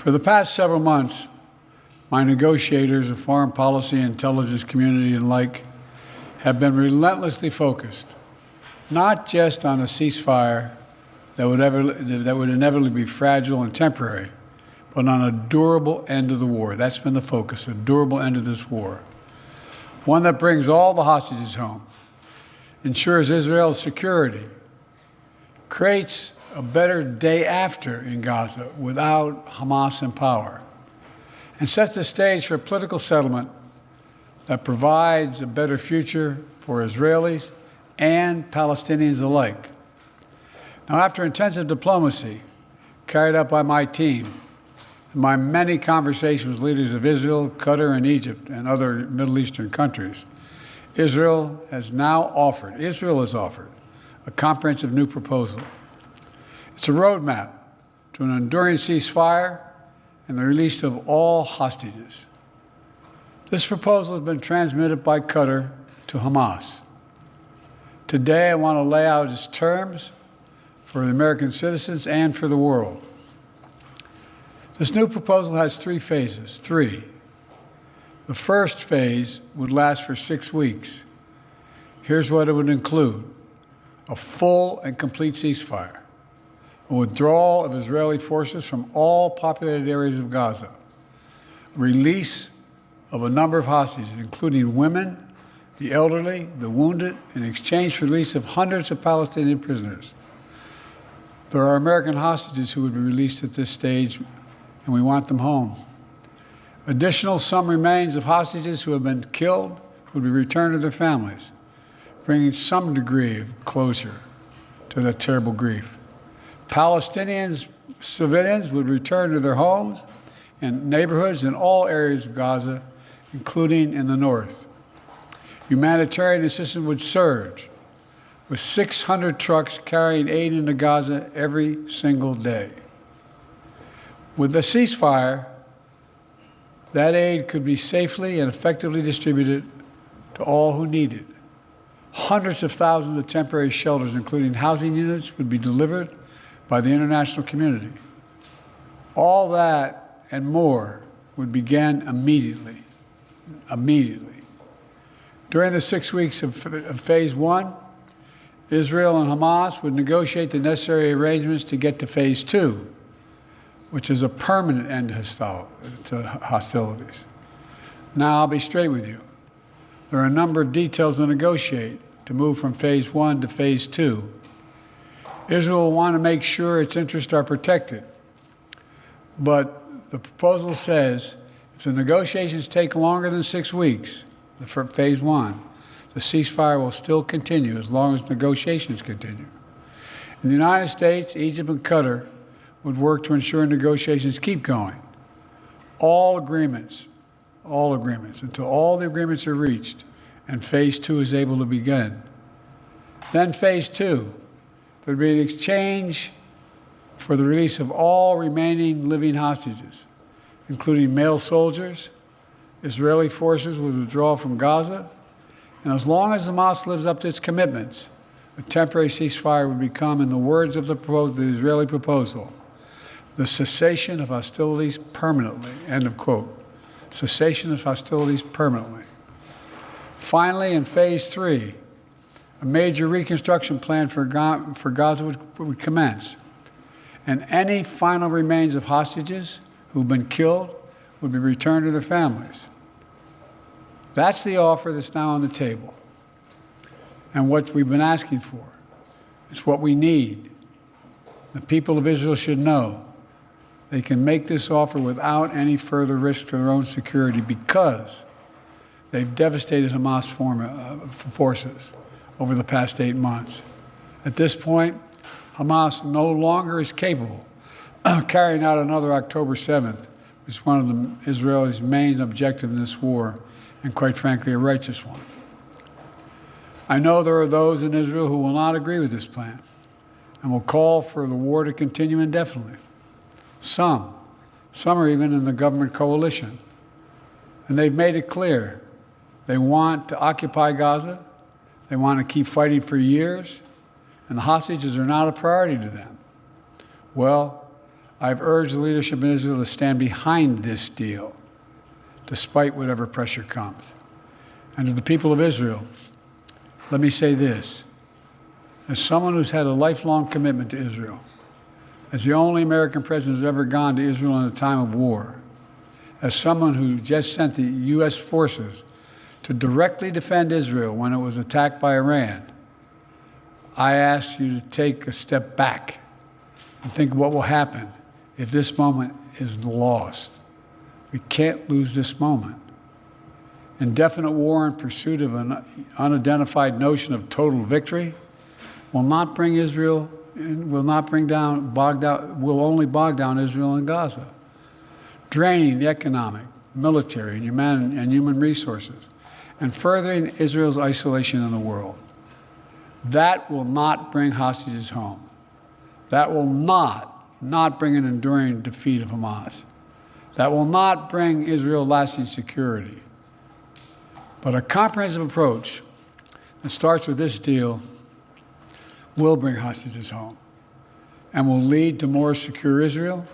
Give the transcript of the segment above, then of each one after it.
For the past several months, my negotiators of foreign policy and intelligence community and like have been relentlessly focused, not just on a ceasefire that would inevitably be fragile and temporary, but on a durable end of the war. That's been the focus, a durable end of this war. One that brings all the hostages home, ensures Israel's security, creates a better day after in Gaza without Hamas in power, and sets the stage for a political settlement that provides a better future for Israelis and Palestinians alike. Now, after intensive diplomacy carried out by my team, and my many conversations with leaders of Israel, Qatar, and Egypt, and other Middle Eastern countries, Israel has offered a comprehensive new proposal. It's a roadmap to an enduring ceasefire and the release of all hostages. This proposal has been transmitted by Qatar to Hamas. Today, I want to lay out its terms for the American citizens and for the world. This new proposal has three phases. The first phase would last for 6 weeks. Here's what it would include: a full and complete ceasefire, a withdrawal of Israeli forces from all populated areas of Gaza, release of a number of hostages, including women, the elderly, the wounded, in exchange for the release of hundreds of Palestinian prisoners. There are American hostages who would be released at this stage, and we want them home. Additional, some remains of hostages who have been killed would be returned to their families, bringing some degree of closure to that terrible grief. Palestinians, civilians, would return to their homes and neighborhoods in all areas of Gaza, including in the north. Humanitarian assistance would surge, with 600 trucks carrying aid into Gaza every single day. With the ceasefire, that aid could be safely and effectively distributed to all who need it. Hundreds of thousands of temporary shelters, including housing units, would be delivered by the international community. All that and more would begin immediately. During the 6 weeks of phase one, Israel and Hamas would negotiate the necessary arrangements to get to phase two, which is a permanent end to hostilities. Now, I'll be straight with you. There are a number of details to negotiate to move from phase one to phase two. Israel will want to make sure its interests are protected. But the proposal says if the negotiations take longer than 6 weeks, for phase one, the ceasefire will still continue as long as negotiations continue. In the United States, Egypt, and Qatar would work to ensure negotiations keep going. All agreements, until all the agreements are reached and phase two is able to begin. Then phase two, there'd be an exchange for the release of all remaining living hostages, including male soldiers. Israeli forces would withdraw from Gaza, and as long as Hamas lives up to its commitments, a temporary ceasefire would become, in the words of the Israeli proposal, the cessation of hostilities permanently, end of quote. Cessation of hostilities permanently. Finally, in phase three, a major reconstruction plan for Gaza would commence, and any final remains of hostages who've been killed would be returned to their families. That's the offer that's now on the table, and what we've been asking for. It's what we need. The people of Israel should know they can make this offer without any further risk to their own security because they've devastated Hamas forces over the past 8 months. At this point, Hamas no longer is capable of carrying out another October 7th, which is one of Israel's main objectives in this war, and quite frankly, a righteous one. I know there are those in Israel who will not agree with this plan and will call for the war to continue indefinitely. Some are even in the government coalition. And they've made it clear they want to occupy Gaza, they want to keep fighting for years, and the hostages are not a priority to them. Well, I've urged the leadership in Israel to stand behind this deal, despite whatever pressure comes. And to the people of Israel, let me say this. As someone who's had a lifelong commitment to Israel, as the only American president who's ever gone to Israel in a time of war, as someone who just sent the U.S. forces to directly defend Israel when it was attacked by Iran, I ask you to take a step back and think of what will happen if this moment is lost. We can't lose this moment. Indefinite war in pursuit of an unidentified notion of total victory will not bring Israel, will only bog down Israel and Gaza, draining the economic, military, and human resources, and furthering Israel's isolation in the world. That will not bring hostages home. That will not bring an enduring defeat of Hamas. That will not bring Israel lasting security. But a comprehensive approach that starts with this deal will bring hostages home and will lead to more secure Israel.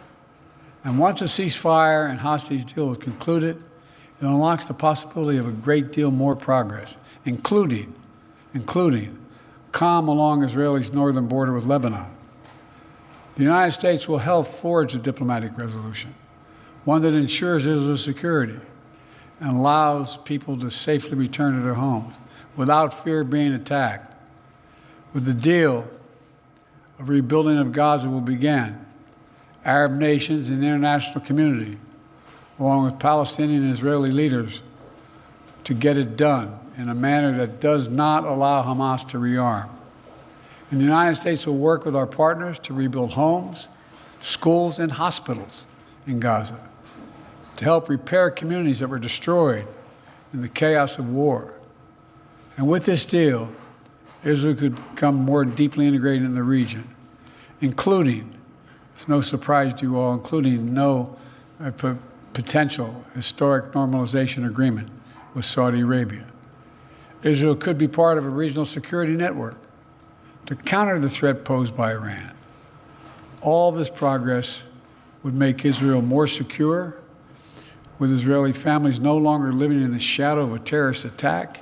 And once a ceasefire and hostage deal is concluded, it unlocks the possibility of a great deal more progress, including calm along Israel's northern border with Lebanon. The United States will help forge a diplomatic resolution, one that ensures Israel's security and allows people to safely return to their homes without fear of being attacked. With the deal, a rebuilding of Gaza will begin. Arab nations and the international community, along with Palestinian and Israeli leaders, to get it done in a manner that does not allow Hamas to rearm. And the United States will work with our partners to rebuild homes, schools, and hospitals in Gaza, to help repair communities that were destroyed in the chaos of war. And with this deal, Israel could become more deeply integrated in the region, including, it's no surprise to you all, including no potential historic normalization agreement with Saudi Arabia. Israel could be part of a regional security network to counter the threat posed by Iran. All this progress would make Israel more secure, with Israeli families no longer living in the shadow of a terrorist attack.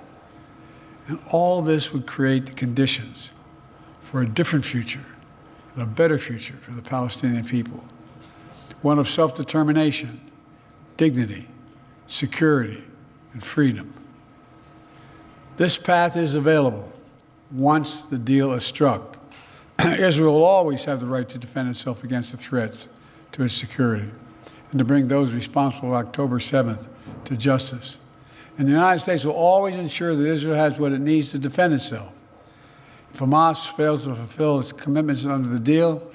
And all this would create the conditions for a different future, and a better future for the Palestinian people. One of self-determination, dignity, security, and freedom. This path is available once the deal is struck. Israel will always have the right to defend itself against the threats to its security and to bring those responsible for October 7th to justice. And the United States will always ensure that Israel has what it needs to defend itself. If Hamas fails to fulfill its commitments under the deal,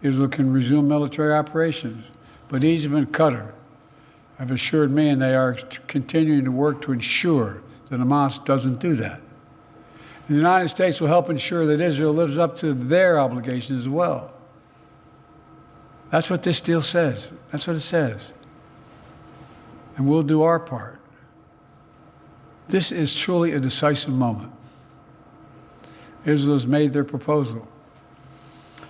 Israel can resume military operations. But Egypt and Qatar have assured me, and they are continuing to work to ensure that Hamas doesn't do that. And the United States will help ensure that Israel lives up to their obligations as well. That's what this deal says. That's what it says. And we'll do our part. This is truly a decisive moment. Israel has made their proposal.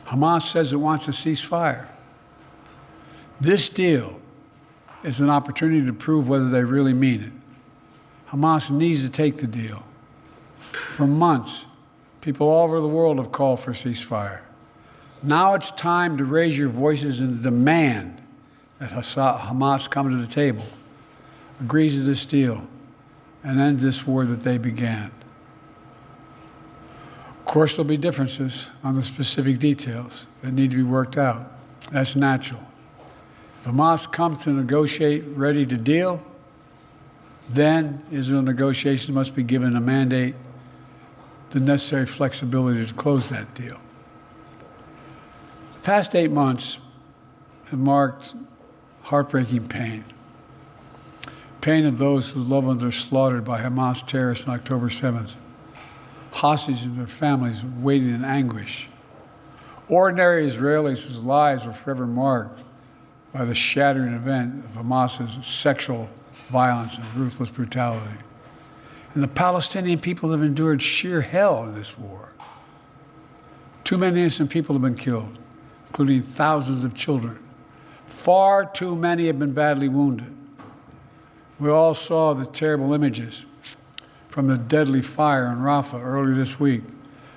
Hamas says it wants a ceasefire. This deal is an opportunity to prove whether they really mean it. Hamas needs to take the deal. For months, people all over the world have called for a ceasefire. Now it's time to raise your voices and demand that Hamas come to the table, agrees to this deal, and end this war that they began. Of course, there'll be differences on the specific details that need to be worked out. That's natural. If Hamas comes to negotiate, ready to deal, then Israel negotiations must be given a mandate, the necessary flexibility to close that deal. The past 8 months have marked heartbreaking pain. Pain of those whose loved ones are slaughtered by Hamas terrorists on October 7th. Hostages and their families waiting in anguish. Ordinary Israelis whose lives were forever marked by the shattering event of Hamas's sexual violence and ruthless brutality. And the Palestinian people have endured sheer hell in this war. Too many innocent people have been killed, including thousands of children Far too many have been badly wounded. We all saw the terrible images from the deadly fire in Rafah earlier this week,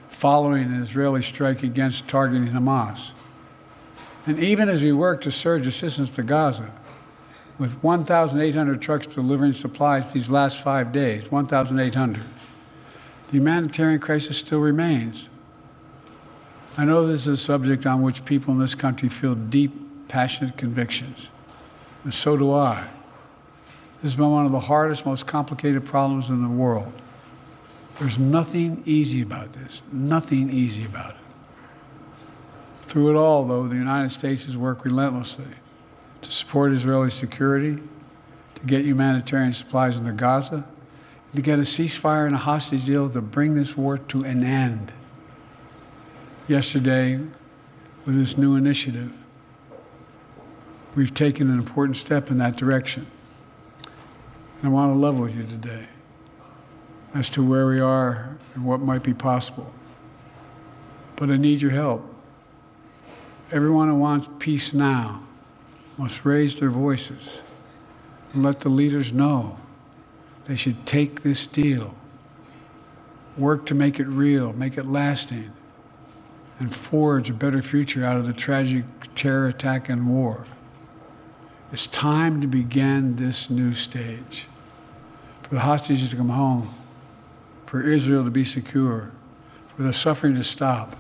following an Israeli strike against targeting Hamas. And even as we work to surge assistance to Gaza, with 1,800 trucks delivering supplies these last 5 days, 1,800, the humanitarian crisis still remains. I know this is a subject on which people in this country feel deep, passionate convictions, and so do I. This has been one of the hardest, most complicated problems in the world. There's nothing easy about this, nothing easy about it. Through it all, though, the United States has worked relentlessly to support Israeli security, to get humanitarian supplies into Gaza, to get a ceasefire and a hostage deal to bring this war to an end. Yesterday, with this new initiative, we've taken an important step in that direction. And I want to level with you today as to where we are and what might be possible. But I need your help. Everyone who wants peace now must raise their voices and let the leaders know they should take this deal, work to make it real, make it lasting, and forge a better future out of the tragic terror attack and war. It's time to begin this new stage, for the hostages to come home, for Israel to be secure, for the suffering to stop,